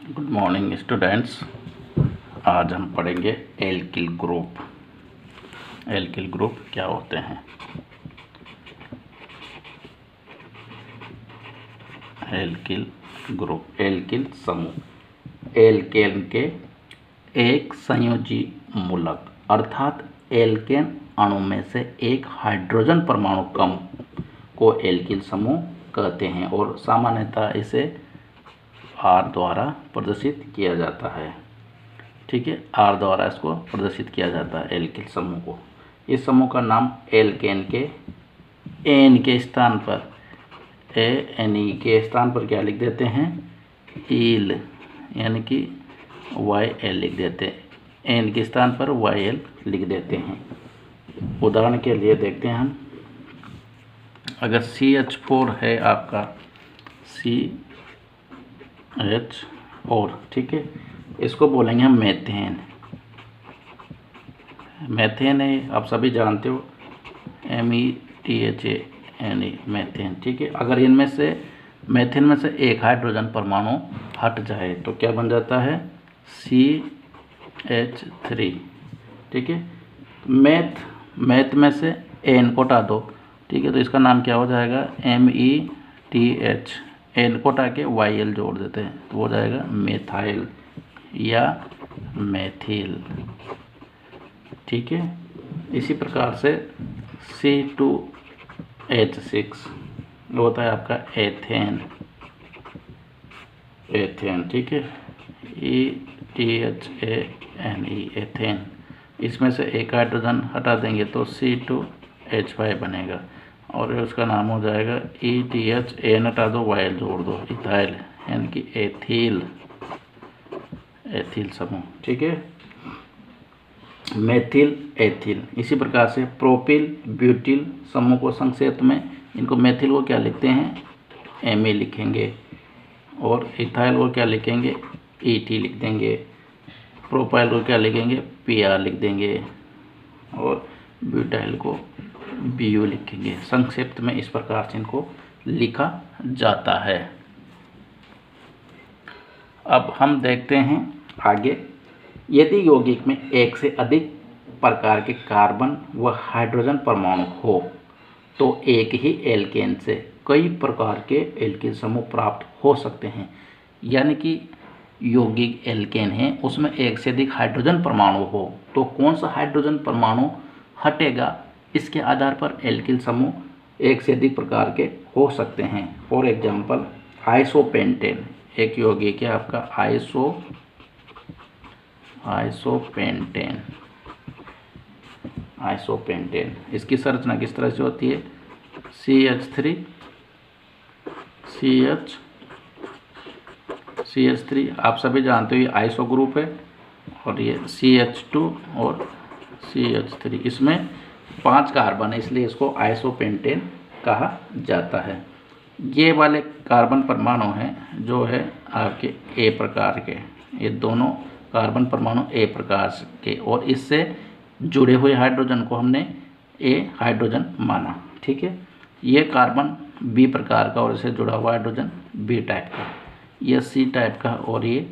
Good morning students. आज हम पढ़ेंगे एल्किल ग्रुप। एल्किल ग्रुप क्या होते हैं? एल्किल ग्रुप, एल्किल समूह, एल्केन के एक संयोजी मूलक अर्थात एल्केन अणु में से एक हाइड्रोजन परमाणु कम को एल्किल समूह कहते हैं और सामान्यतः इसे R द्वारा प्रदर्शित किया जाता है। ठीक है, R द्वारा इसको प्रदर्शित किया जाता है एल्किल समूह को। इस समूह का नाम एल्केन के एन के स्थान पर ANE के स्थान पर क्या लिख देते हैं? ईल, यानी कि YL लिख देते हैं। एन के स्थान पर YL लिख देते हैं। उदाहरण के लिए देखते हैं हम, अगर CH4 है आपका, CH4, ठीक है, इसको बोलेंगे हम मेथेन। मेथेन है, आप सभी जानते हो, METHANE, मेथेन। ठीक है, अगर इनमें से मेथेन में से एक हाइड्रोजन परमाणु हट जाए तो क्या बन जाता है? CH3। ठीक है, मैथ में से एन को हटा दो, ठीक है, तो इसका नाम क्या हो जाएगा? METH। एन को हटा के YL जोड़ देते हैं तो हो जाएगा मेथाइल या मेथिल। ठीक है, इसी प्रकार से C2H6 होता है आपका एथेन। एथेन, ठीक है, ETHANE, एथेन। इसमें से एक हाइड्रोजन हटा देंगे तो C2H5 बनेगा और उसका नाम हो जाएगा ETH। एन हटा दो, YL जोड़ दो, इथाइल, यानी कि एथिल, एथिल समूह। ठीक है, मेथिल, एथिल। इसी प्रकार से प्रोपिल, ब्यूटिल समूह को संक्षेप में, इनको मेथिल को क्या लिखते हैं? Me लिखेंगे, और इथाइल को क्या लिखेंगे? ET लिख देंगे। प्रोपाइल को क्या लिखेंगे? PR लिख देंगे, और ब्यूटाइल को BU लिखेंगे। संक्षिप्त में इस प्रकार से इनको लिखा जाता है। अब हम देखते हैं आगे, यदि यौगिक में एक से अधिक प्रकार के कार्बन व हाइड्रोजन परमाणु हो तो एक ही एल्केन से कई प्रकार के एल्किल समूह प्राप्त हो सकते हैं। यानी कि यौगिक एल्केन है, उसमें एक से अधिक हाइड्रोजन परमाणु हो तो कौन सा हाइड्रोजन परमाणु हटेगा, इसके आधार पर एल्किल समूह एक से अधिक प्रकार के हो सकते हैं। फॉर एग्जाम्पल, आइसोपेंटेन एक यौगिक है आपका, आइसोपेंटेन। इसकी संरचना किस तरह से होती है? CH3, CH3 आप सभी जानते हो, ये आइसो ग्रुप है, और ये CH2 और CH3, इसमें 5 कार्बन है, इसलिए इसको आइसोपेंटेन कहा जाता है। ये वाले कार्बन परमाणु हैं जो है आपके A प्रकार के, ये दोनों कार्बन परमाणु A प्रकार के, और इससे जुड़े हुए हाइड्रोजन को हमने A हाइड्रोजन माना। ठीक है, ये कार्बन B प्रकार का और इससे जुड़ा हुआ हाइड्रोजन B टाइप का, ये C टाइप का और ये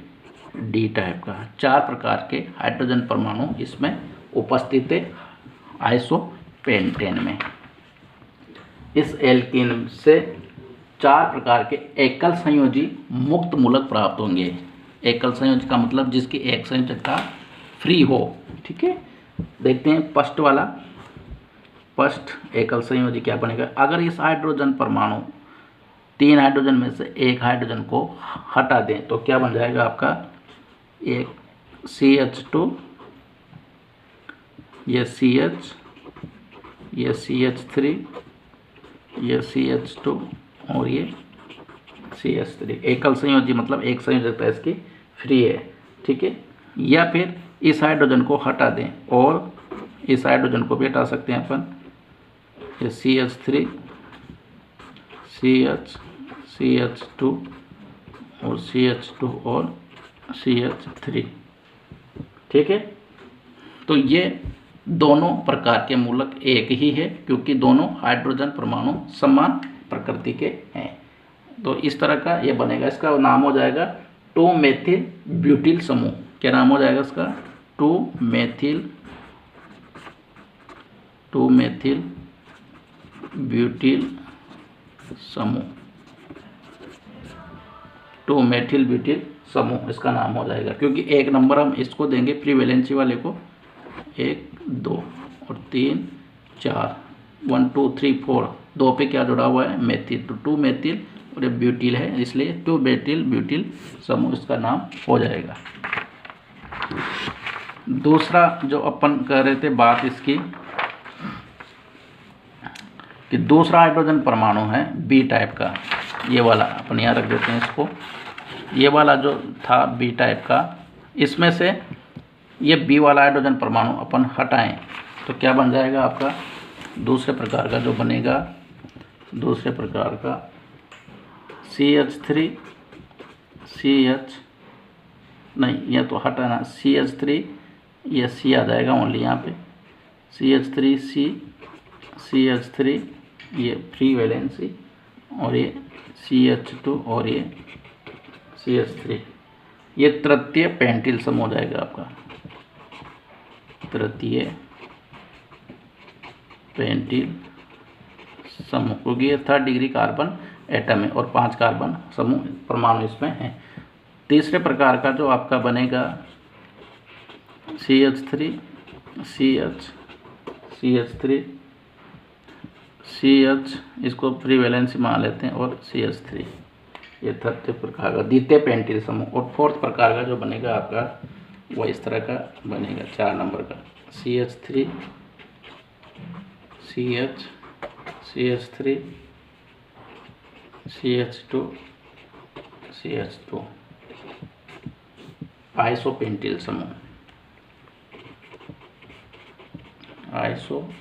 D टाइप का। 4 प्रकार के हाइड्रोजन परमाणु इसमें उपस्थित है आइसोपेंटेन में। इस एल्कीन से 4 प्रकार के एकल संयोजी मुक्त मूलक प्राप्त होंगे। एकल संयोजी का मतलब जिसकी एक संयोजकता फ्री हो। ठीक है, देखते हैं फर्स्ट वाला। फर्स्ट एकल संयोजी क्या बनेगा? अगर इस हाइड्रोजन परमाणु 3 हाइड्रोजन में से एक हाइड्रोजन को हटा दें तो क्या बन जाएगा आपका? एक CH2, ये CH, ये CH3, ये CH2 और ये CH3। एकल संयोजी मतलब एक संयोजकता इसकी फ्री है। ठीक है, या फिर इस हाइड्रोजन को हटा दें और इस हाइड्रोजन को भी हटा सकते हैं अपन, ये CH3, CH2 और CH2 और CH3। ठीक है, तो ये दोनों प्रकार के मूलक एक ही है क्योंकि दोनों हाइड्रोजन परमाणु समान प्रकृति के हैं। तो इस तरह का ये बनेगा, इसका नाम हो जाएगा 2 मेथिल ब्यूटिल समूह, क्या नाम हो जाएगा इसका? 2 मेथिल ब्यूटिल समूह, 2 मेथिल ब्यूटिल समूह इसका नाम हो जाएगा, क्योंकि 1 नंबर हम इसको देंगे फ्री वैलेंसी वाले को, 1 2 और 3 4, 1 2 3 4, 2 पे क्या जुड़ा हुआ है? मेथिल, तो 2 मेथिल और ये ब्यूटिल है, इसलिए 2 मेथिल ब्यूटिल समूह इसका नाम हो जाएगा। दूसरा जो अपन कर रहे थे बात इसकी कि दूसरा हाइड्रोजन परमाणु है बी टाइप का, ये वाला अपन यहाँ रख देते हैं इसको, ये वाला जो था बी टाइप का, इसमें से ये बी वाला हाइड्रोजन परमाणु अपन हटाएं तो क्या बन जाएगा आपका? दूसरे प्रकार का जो बनेगा, दूसरे प्रकार का CH3 नहीं, ये तो हटाना, CH3 ये C आ जाएगा ओनली यहाँ पे, CH3 ये फ्री वैलेंसी, और ये CH2 और ये CH3, ये तृतीय पेंटिल समूह हो जाएगा आपका, तृतीय पेंटिल समूह, क्योंकि ये 3rd डिग्री कार्बन एटम है और 5 कार्बन समूह परमाणु इसमें है। तीसरे प्रकार का जो आपका बनेगा CH3 CH, इसको फ्री वैलेंसी मान लेते हैं, और CH3, ये तृतीय प्रकार का द्वितीय पेंटिल समूह। और 4th प्रकार का जो बनेगा आपका वो इस तरह का बनेगा, 4 नंबर का CH3 CH3 CH2 आइसोपेंटिल समूह, आइसोपेंटिल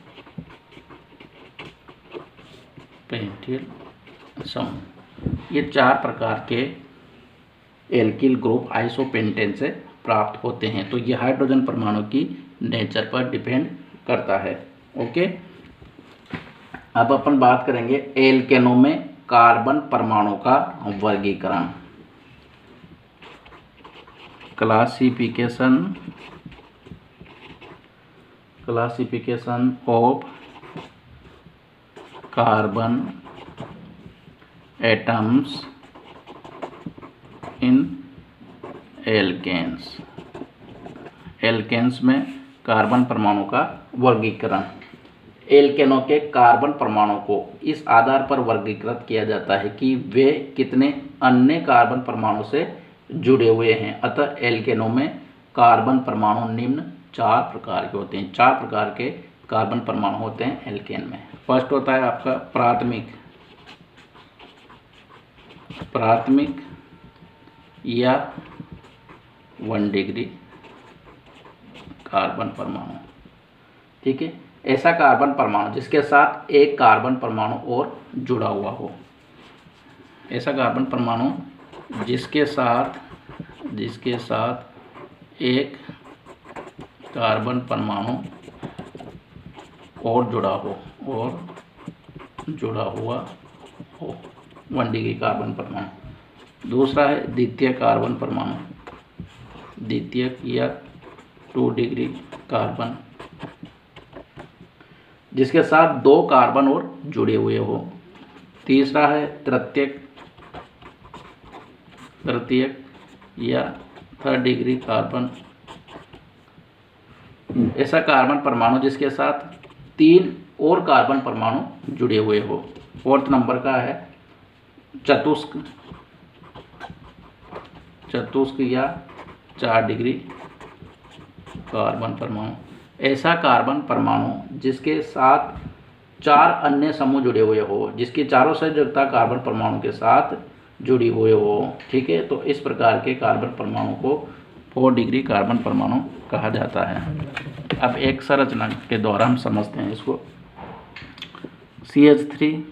समूह। ये 4 प्रकार के एल्किल ग्रुप आइसोपेंटेन से प्राप्त होते हैं। तो ये हाइड्रोजन परमाणु की नेचर पर डिपेंड करता है। ओके, अब अपन बात करेंगे एल्केनों में कार्बन परमाणु का वर्गीकरण। Classification of carbon atoms in alkanes. Alkanes में कार्बन परमाणु का वर्गीकरण। एल्केनों के कार्बन परमाणु को इस आधार पर वर्गीकृत किया जाता है कि वे कितने अन्य कार्बन परमाणु से जुड़े हुए हैं। अतः एल्केनों में कार्बन परमाणु निम्न 4 प्रकार के होते हैं। 4 प्रकार के कार्बन परमाणु होते हैं एल्केन में। फर्स्ट होता है आपका प्राथमिक या 1 डिग्री कार्बन परमाणु। ठीक है, ऐसा कार्बन परमाणु जिसके साथ एक कार्बन परमाणु और जुड़ा हुआ हो। ऐसा कार्बन परमाणु जिसके साथ एक कार्बन परमाणु और जुड़ा हुआ हो 1 डिग्री कार्बन परमाणु। दूसरा है द्वितीय कार्बन परमाणु, द्वितीयक या 2 डिग्री कार्बन, जिसके साथ 2 कार्बन और जुड़े हुए हो। तीसरा है तृतीयक या 3rd डिग्री कार्बन, ऐसा कार्बन परमाणु जिसके साथ 3 और कार्बन परमाणु जुड़े हुए हो। 4th नंबर का है चतुष्क या 4 डिग्री कार्बन परमाणु, ऐसा कार्बन परमाणु जिसके साथ 4 अन्य समूह जुड़े हुए हो, जिसकी चारों संयोजकता कार्बन परमाणु के साथ जुड़ी हुए हो। ठीक है, तो इस प्रकार के कार्बन परमाणु को 4 डिग्री कार्बन परमाणु कहा जाता है। अब एक संरचना के द्वारा हम समझते हैं इसको। CH3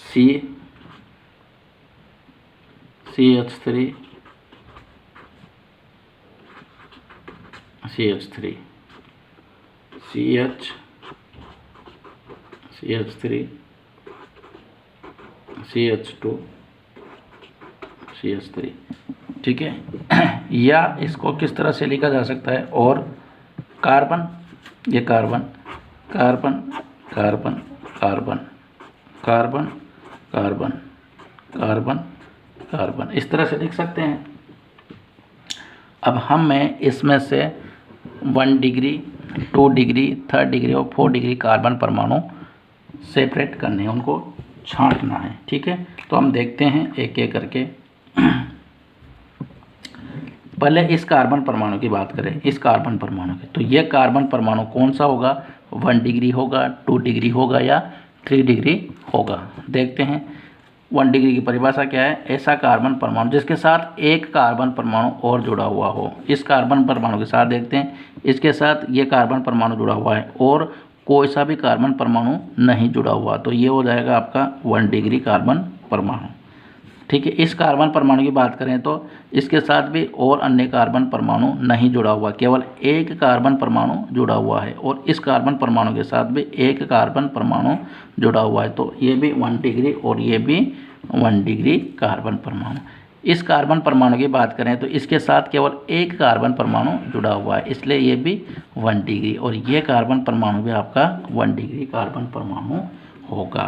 CH3 CH3 CH CH3 CH2 CH3, ठीक है। या इसको किस तरह से लिखा जा सकता है, और कार्बन, ये carbon carbon carbon carbon carbon carbon carbon carbon, इस तरह से लिख सकते हैं। अब हमें इसमें से 1 डिग्री, 2 डिग्री, 3 डिग्री और 4 डिग्री कार्बन परमाणु सेपरेट करने हैं, उनको छांटना है, ठीक है। तो हम देखते हैं एक एक करके। पहले इस कार्बन परमाणु की बात करें, इस कार्बन परमाणु की, तो ये कार्बन परमाणु कौन सा होगा, 1 डिग्री होगा, 2 डिग्री होगा या 3 डिग्री होगा। देखते हैं 1 डिग्री की परिभाषा क्या है, ऐसा कार्बन परमाणु जिसके साथ एक कार्बन परमाणु और जुड़ा हुआ हो। इस कार्बन परमाणु के साथ देखते हैं, इसके साथ ये कार्बन परमाणु जुड़ा हुआ है और कोई सा भी कार्बन परमाणु नहीं जुड़ा हुआ, तो ये हो जाएगा आपका 1 डिग्री कार्बन परमाणु, ठीक है। इस कार्बन परमाणु की बात करें तो इसके साथ भी और अन्य कार्बन परमाणु नहीं जुड़ा हुआ, केवल एक कार्बन परमाणु जुड़ा हुआ है, और इस कार्बन परमाणु के साथ भी एक कार्बन परमाणु जुड़ा हुआ है, तो ये भी 1 डिग्री और ये भी 1 डिग्री कार्बन परमाणु। इस कार्बन परमाणु की बात करें तो इसके साथ केवल एक कार्बन परमाणु जुड़ा हुआ है, इसलिए ये भी 1 डिग्री, और ये कार्बन परमाणु भी आपका 1 डिग्री कार्बन परमाणु होगा,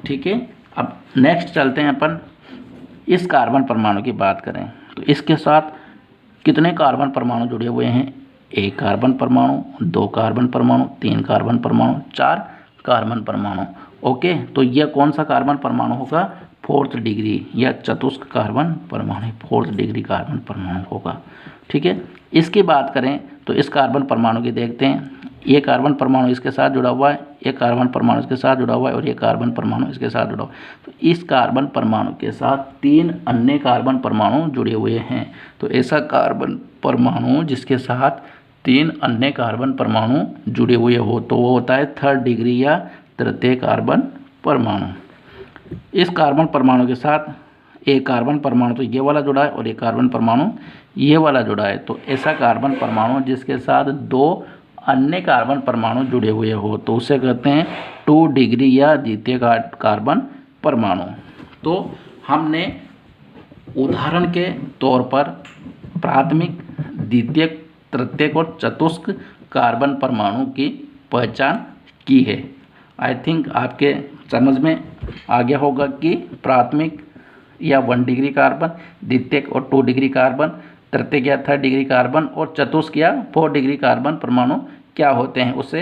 ठीक है। अब नेक्स्ट चलते हैं अपन, इस कार्बन परमाणु की बात करें तो इसके साथ कितने कार्बन परमाणु जुड़े हुए हैं, 1 कार्बन परमाणु, 2 कार्बन परमाणु, 3 कार्बन परमाणु, 4 कार्बन परमाणु, ओके। तो यह कौन सा कार्बन परमाणु होगा, 4th डिग्री या चतुष्क कार्बन परमाणु, 4th डिग्री कार्बन परमाणु होगा, ठीक है। इसकी बात करें तो इस कार्बन परमाणु की देखते हैं, ये कार्बन परमाणु इसके साथ जुड़ा हुआ है, ये कार्बन परमाणु इसके साथ जुड़ा हुआ है, और ये कार्बन परमाणु इसके साथ जुड़ा हुआ है। तो इस कार्बन परमाणु के साथ 3 अन्य कार्बन परमाणु जुड़े हुए हैं, तो ऐसा कार्बन परमाणु जिसके साथ 3 अन्य कार्बन परमाणु जुड़े हुए हो तो वो होता है 3rd डिग्री या तृतीय कार्बन परमाणु। इस कार्बन परमाणु के साथ एक कार्बन परमाणु तो ये वाला जुड़ा है और एक कार्बन परमाणु ये वाला जुड़ा है, तो ऐसा कार्बन परमाणु जिसके साथ 2 अन्य कार्बन परमाणु जुड़े हुए हो तो उसे कहते हैं 2 डिग्री या द्वितीय कार्बन परमाणु। तो हमने उदाहरण के तौर पर प्राथमिक, द्वितीयक, तृतीयक और चतुष्क कार्बन परमाणु की पहचान की है। आई थिंक आपके समझ में आ गया होगा कि प्राथमिक या 1 डिग्री कार्बन, द्वितीयक और 2 डिग्री कार्बन, तृतीयक या 3rd डिग्री कार्बन और चतुष्क या 4 डिग्री कार्बन परमाणु क्या होते हैं, उसे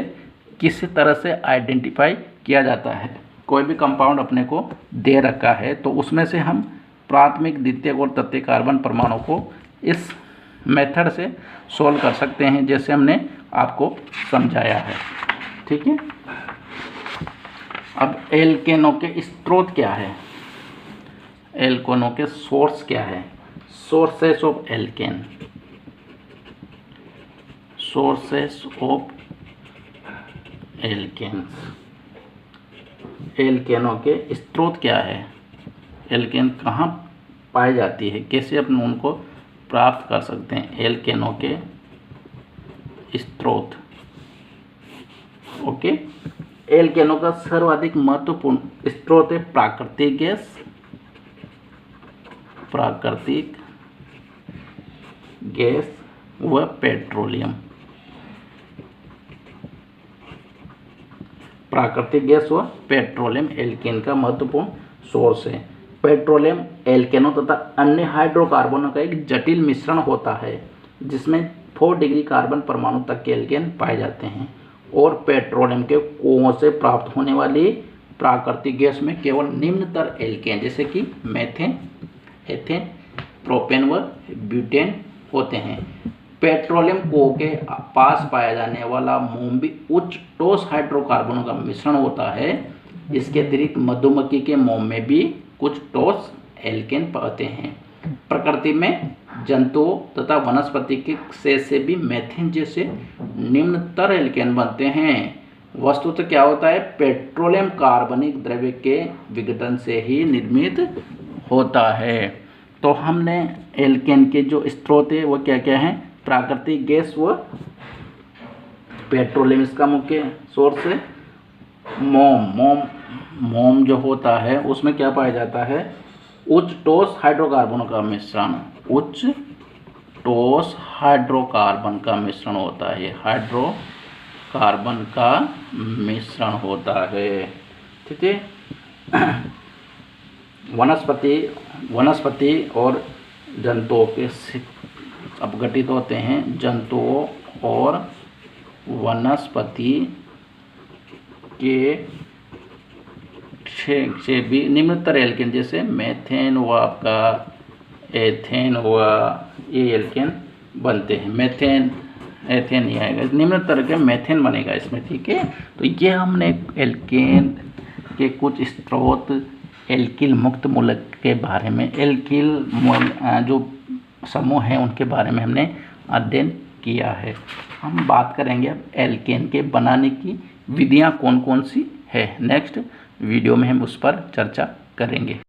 किस तरह से आइडेंटिफाई किया जाता है। कोई भी कंपाउंड अपने को दे रखा है तो उसमें से हम प्राथमिक, द्वितीयक और तृतीयक कार्बन परमाणु को इस मेथड से सोल्व कर सकते हैं जैसे हमने आपको समझाया है, ठीक है। अब एल्केनों के स्रोत क्या है, एल्केनों के सोर्स क्या है, sources of alkane, sources of alkanes, एल्केनों के स्रोत क्या है, एल्केन कहाँ पाई जाती है, कैसे अपन उनको प्राप्त कर सकते हैं, एल्केनों के स्रोत, ओके। एल्केनों का सर्वाधिक महत्वपूर्ण स्रोत है प्राकृतिक गैस, प्राकृतिक गैस व पेट्रोलियम, प्राकृतिक गैस व पेट्रोलियम एल्केन का महत्वपूर्ण सोर्स है। पेट्रोलियम एल्केनों तथा अन्य हाइड्रोकार्बनों का एक जटिल मिश्रण होता है जिसमें 4 डिग्री कार्बन परमाणु तक के एल्केन पाए जाते हैं, और पेट्रोलियम के कुओं से प्राप्त होने वाली प्राकृतिक गैस में केवल निम्नतर एल्केन जैसे कि मेथेन, एथेन, प्रोपेन व ब्यूटेन होते हैं। पेट्रोलियम कुओं के पास पाया जाने वाला मोम भी उच्च ठोस हाइड्रोकार्बनों का मिश्रण होता है। इसके अतिरिक्त मधुमक्खी के मोम में भी कुछ ठोस एल्केन पाते हैं। प्रकृति में जंतुओं तथा वनस्पति के शेष से भी मेथेन जैसे निम्नतर एल्केन बनते हैं। वस्तुतः क्या होता है, पेट्रोलियम कार्बनिक द्रव्य के विघटन से ही निर्मित होता है। तो हमने एल्केन के जो स्रोत है वो क्या क्या हैं, प्राकृतिक गैस व पेट्रोलियम इसका मुख्य सोर्स है। मोम मोम जो होता है उसमें क्या पाया जाता है, उच्च ठोस हाइड्रोकार्बन का मिश्रण, उच्च ठोस हाइड्रोकार्बन का मिश्रण होता है, हाइड्रोकार्बन का मिश्रण होता है। ठीक है। वनस्पति और जंतुओं के अपघटित होते हैं, जंतुओं और वनस्पति के से भी निम्नतर एल्केन, जैसे मेथेन हुआ, आपका एथेन हुआ, ये एल्केन बनते हैं। मेथेन एथेन ही आएगा, निम्नतर के मेथेन बनेगा इसमें। ठीक है, तो ये हमने एल्केन के कुछ स्रोत, एल्किल मुक्त मूलक के बारे में, एल्किल जो समूह हैं उनके बारे में हमने अध्ययन किया है। हम बात करेंगे अब एल्केन के बनाने की विधियां कौन कौन सी है। नेक्स्ट वीडियो में हम उस पर चर्चा करेंगे।